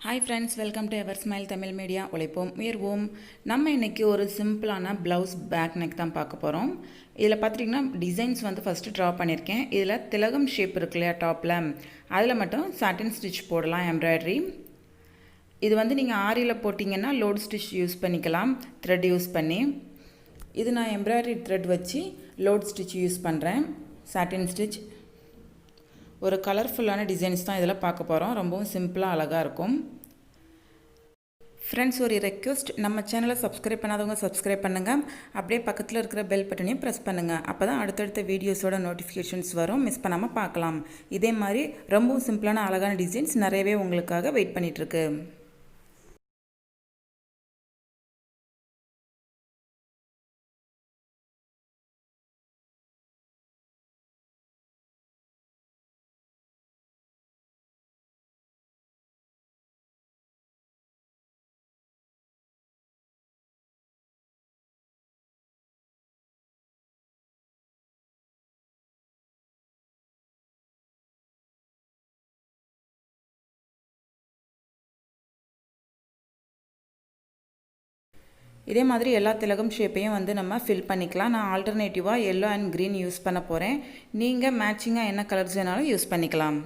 Hi friends, welcome to ever smile Tamil media. உழைப்போம் உயர்வோம். நம்ம இன்றைக்கி ஒரு சிம்பிளான ப்ளவுஸ் பேக் நெக் தான் பார்க்க போகிறோம். இதில் பார்த்துட்டிங்கன்னா டிசைன்ஸ் வந்து ஃபஸ்ட்டு ட்ரா பண்ணியிருக்கேன். இதில் திலகம் ஷேப் இருக்கு இல்லையா டாப்பில், அதில் மட்டும் சாட்டின் ஸ்டிச் போடலாம் எம்ப்ராய்டரி. இது வந்து நீங்கள் ஆரியில் போட்டிங்கன்னா லோட் ஸ்டிச் யூஸ் பண்ணிக்கலாம், த்ரெட் யூஸ் பண்ணி. இது நான் எம்ப்ராய்டரி த்ரெட் வச்சு லோட் ஸ்டிச் யூஸ் பண்ணுறேன், சாட்டின் ஸ்டிச். ஒரு கலர்ஃபுல்லான டிசைன்ஸ் தான் இதில் பார்க்க போகிறோம். ரொம்பவும் சிம்பிளாக அழகாக இருக்கும். ஃப்ரெண்ட்ஸ், ஒரு ரெக்வெஸ்ட், நம்ம சேனலை சப்ஸ்கிரைப் பண்ணாதவங்க சப்ஸ்கிரைப் பண்ணுங்கள். அப்படியே பக்கத்தில் இருக்கிற பெல் பட்டனையும் ப்ரெஸ் பண்ணுங்கள். அப்போ தான் அடுத்தடுத்த வீடியோஸோட நோட்டிஃபிகேஷன்ஸ் வரும், மிஸ் பண்ணாமல் பார்க்கலாம். இதே மாதிரி ரொம்பவும் சிம்பிளான அழகான டிசைன்ஸ் நிறையவே உங்களுக்காக வெயிட் பண்ணிகிட்ருக்கு. இதே மாதிரி எல்லா திலகம் ஷேப்பையும் வந்து நம்ம ஃபில் பண்ணிக்கலாம். நான் ஆல்டர்னேட்டிவாக எல்லோ அண்ட் க்ரீன் யூஸ் பண்ண போகிறேன். நீங்கள் மேட்சிங்காக என்ன கலர்ஸ் வேணாலும் யூஸ் பண்ணிக்கலாம்.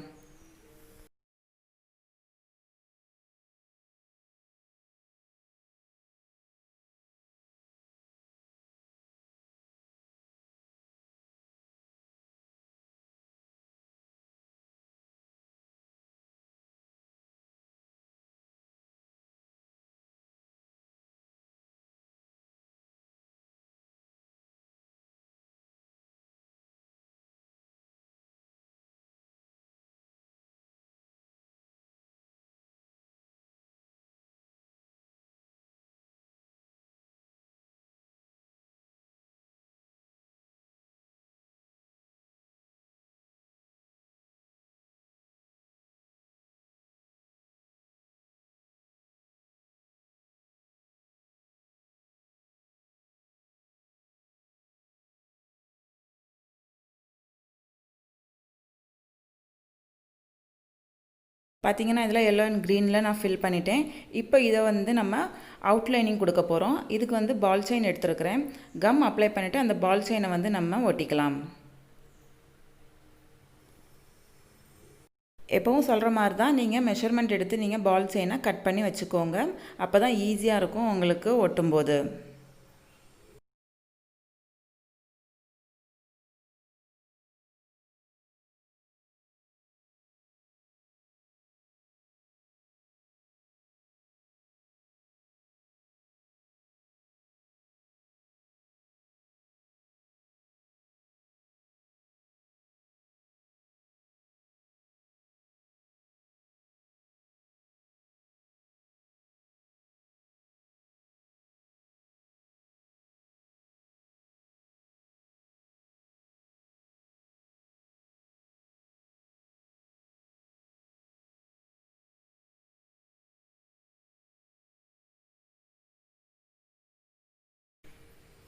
பார்த்தீங்கன்னா இதில் எல்லோ அண்ட் க்ரீனில் நான் ஃபில் பண்ணிட்டேன். இப்போ இதை வந்து நம்ம அவுட்லைனிங் கொடுக்க போகிறோம். இதுக்கு வந்து பால் செயின் எடுத்துருக்கிறேன். கம் அப்ளை பண்ணிவிட்டு அந்த பால் செயினை வந்து நம்ம ஒட்டிக்கலாம். எப்பவும் சொல்கிற மாதிரி தான் நீங்கள் மெஷர்மெண்ட் எடுத்து நீங்கள் பால் செயினை கட் பண்ணி வச்சுக்கோங்க. அப்போ தான் ஈஸியாக இருக்கும் உங்களுக்கு ஒட்டும்போது.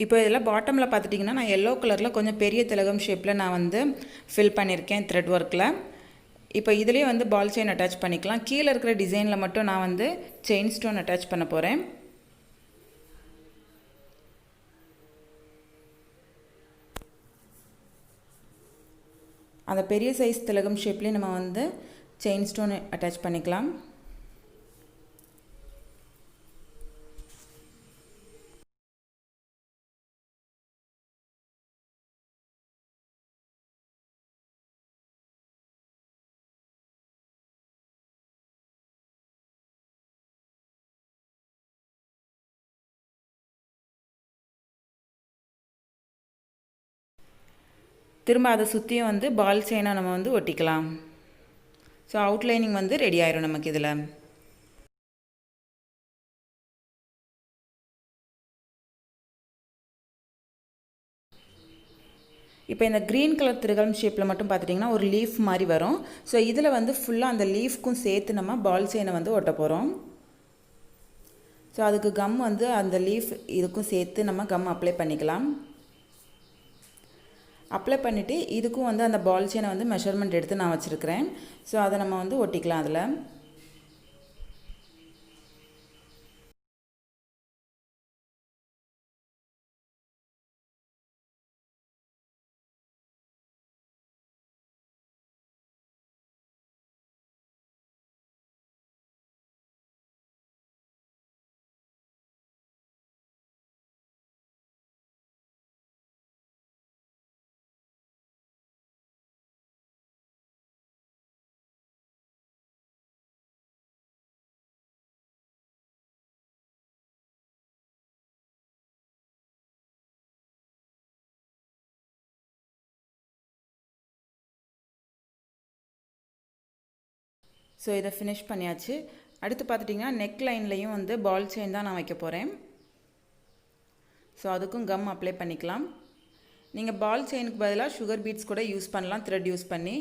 இப்போ இதில் பாட்டமில் பார்த்துட்டிங்கன்னா நான் எல்லோ கலரில் கொஞ்சம் பெரிய திலகம் ஷேப்பில் நான் வந்து ஃபில் பண்ணியிருக்கேன் த்ரெட் ஒர்க்கில். இப்போ இதிலே வந்து பால் செயின் அட்டாச் பண்ணிக்கலாம். கீழே இருக்கிற டிசைனில் மட்டும் நான் வந்து செயின் ஸ்டோன் அட்டாச் பண்ண போகிறேன். அந்த பெரிய சைஸ் திலகம் ஷேப்லேயே நம்ம வந்து செயின் ஸ்டோன் அட்டாச் பண்ணிக்கலாம். திரும்ப அதை சுற்றியும் வந்து பால் செயினை நம்ம வந்து ஒட்டிக்கலாம். ஸோ அவுட்லைனிங் வந்து ரெடி ஆயிரும் நமக்கு இதில். இப்போ இந்த க்ரீன் கலர் திலகம் ஷேப்பில் மட்டும் பார்த்துட்டிங்கன்னா ஒரு லீஃப் மாதிரி வரும். ஸோ இதில் வந்து ஃபுல்லாக அந்த லீஃப்க்கும் சேர்த்து நம்ம பால் செயினை வந்து ஒட்ட போகிறோம். ஸோ அதுக்கு கம் வந்து அந்த லீஃப் இதுக்கும் சேர்த்து நம்ம கம் அப்ளை பண்ணிக்கலாம். அப்ளை பண்ணிவிட்டு இதுக்கும் வந்து அந்த பால் செயினை வந்து மெஷர்மெண்ட் எடுத்து நான் வச்சுருக்கிறேன். ஸோ அதை நம்ம வந்து ஒட்டிக்கலாம் அதில். ஸோ இதை ஃபினிஷ் பண்ணியாச்சு. அடுத்து பார்த்துட்டிங்கன்னா நெக் லைன்லேயும் வந்து பால் செயின் தான் நான் வைக்க போகிறேன். ஸோ அதுக்கும் கம் அப்ளை பண்ணிக்கலாம். நீங்கள் பால் செயினுக்கு பதிலாக சுகர் பீட்ஸ் கூட யூஸ் பண்ணலாம், த்ரெட் யூஸ் பண்ணி.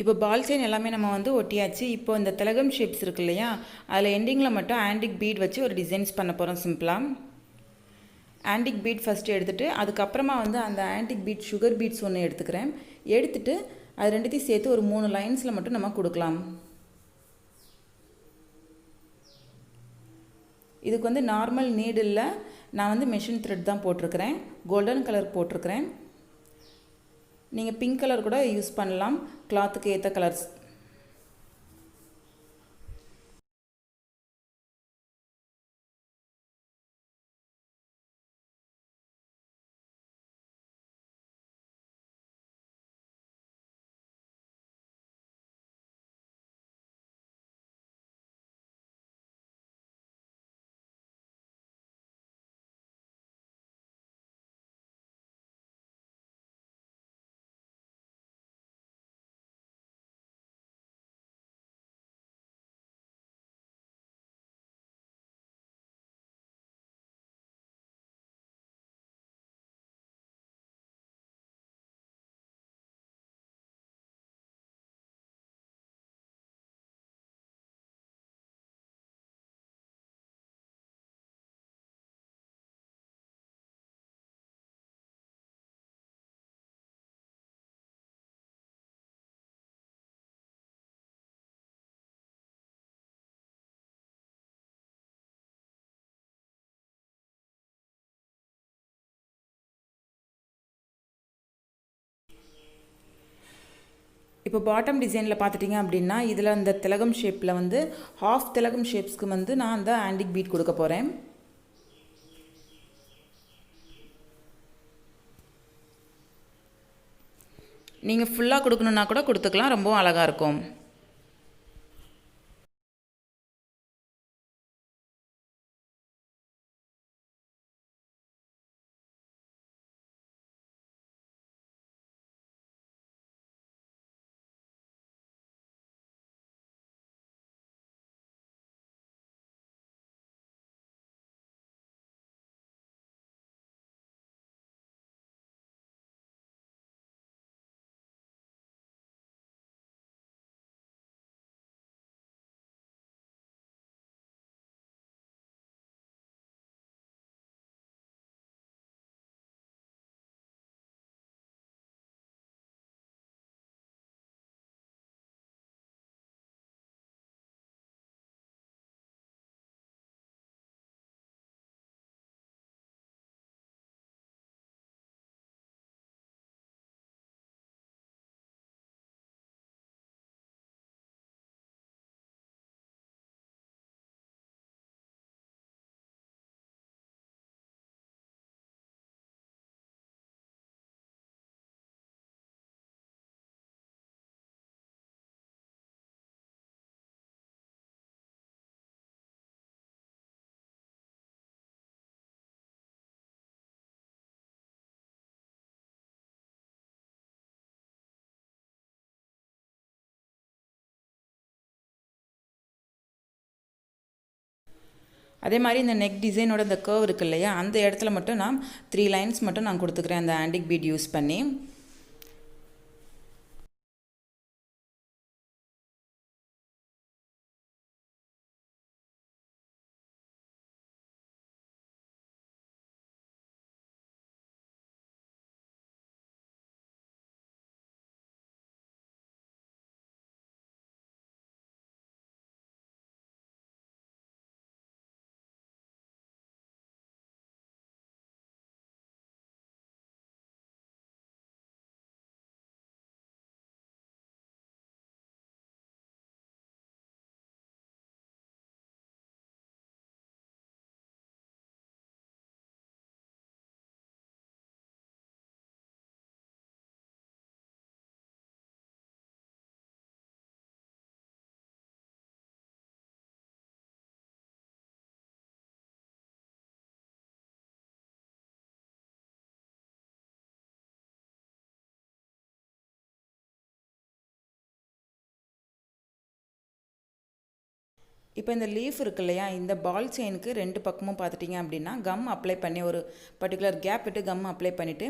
இப்போ பால் செயின் எல்லாமே நம்ம வந்து ஒட்டியாச்சு. இப்போ இந்த திலகம் ஷேப்ஸ் இருக்கு இல்லையா, அதில் எண்டிங்கில் மட்டும் ஆன்டிக் பீட் வச்சு ஒரு டிசைன்ஸ் பண்ண போகிறோம் சிம்பிளாக. ஆன்டிக் பீட் ஃபஸ்ட்டு எடுத்துகிட்டு அதுக்கப்புறமா வந்து அந்த ஆன்டிக் பீட் சுகர் பீட்ஸ் ஒன்று எடுத்துக்கிறேன். எடுத்துகிட்டு அது ரெண்டுத்தையும் சேர்த்து ஒரு 3 லைன்ஸில் மட்டும் நம்ம கொடுக்கலாம். இதுக்கு வந்து நார்மல் நீடில் நான் வந்து மெஷின் த்ரெட் தான் போட்டிருக்கிறேன். கோல்டன் கலர் போட்டிருக்கிறேன். நீங்கள் பிங்க் கலர் கூட யூஸ் பண்ணலாம், கிளாத்துக்கு ஏற்ற கலர்ஸ். இப்போ பாட்டம் டிசைனில் பார்த்துட்டிங்க அப்படின்னா இதில் அந்த திலகம் ஷேப்பில் வந்து ஹாஃப் திலகம் ஷேப்ஸ்க்கு வந்து நான் அந்த ஆன்டிக் பீட் கொடுக்க போகிறேன். நீங்கள் ஃபுல்லாக கொடுக்கணுன்னா கூட கொடுத்துக்கலாம், ரொம்பவும் அழகாக இருக்கும். அதே மாதிரி இந்த நெக் டிசைனோட இந்த கர்வ் இருக்கு இல்லையா, அந்த இடத்துல மட்டும் நான் 3 லைன்ஸ் மட்டும் நான் கொடுத்துக்கிறேன் அந்த ஆன்டிக் பீட் யூஸ் பண்ணி. இப்போ இந்த லீஃப் இருக்கு இல்லையா, இந்த பால் செயினுக்கு 2 பக்கமும் பார்த்துட்டிங்க அப்படின்னா கம் அப்ளை பண்ணி ஒரு பர்டிகுலர் கேப் விட்டு கம் அப்ளை பண்ணிவிட்டு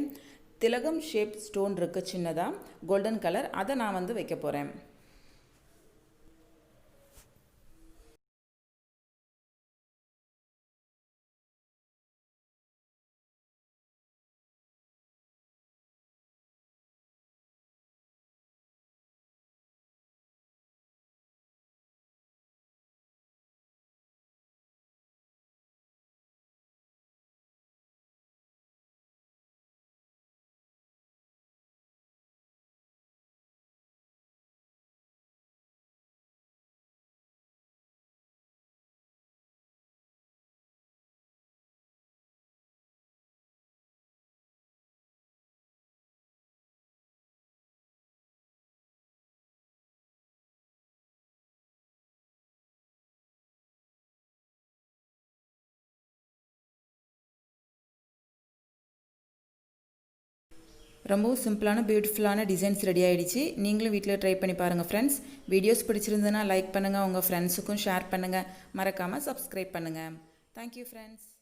திலகம் ஷேப் ஸ்டோன் இருக்குது சின்னதாக கோல்டன் கலர், அதை நான் வந்து வைக்க போகிறேன். ரொம்பவும் சிம்பிளான பியூட்டிஃபுல்லான டிசைன்ஸ் ரெடி ஆகிடுச்சு. நீங்களும் வீட்டில் ட்ரை பண்ணி பாருங்கள் ஃப்ரெண்ட்ஸ். வீடியோஸ் பிடிச்சிருந்ததுன்னா லைக் பண்ணுங்கள், உங்கள் ஃப்ரெண்ட்ஸுக்கும் ஷேர் பண்ணுங்கள், மறக்காமல் சப்ஸ்கிரைப் பண்ணுங்கள். Thank you friends.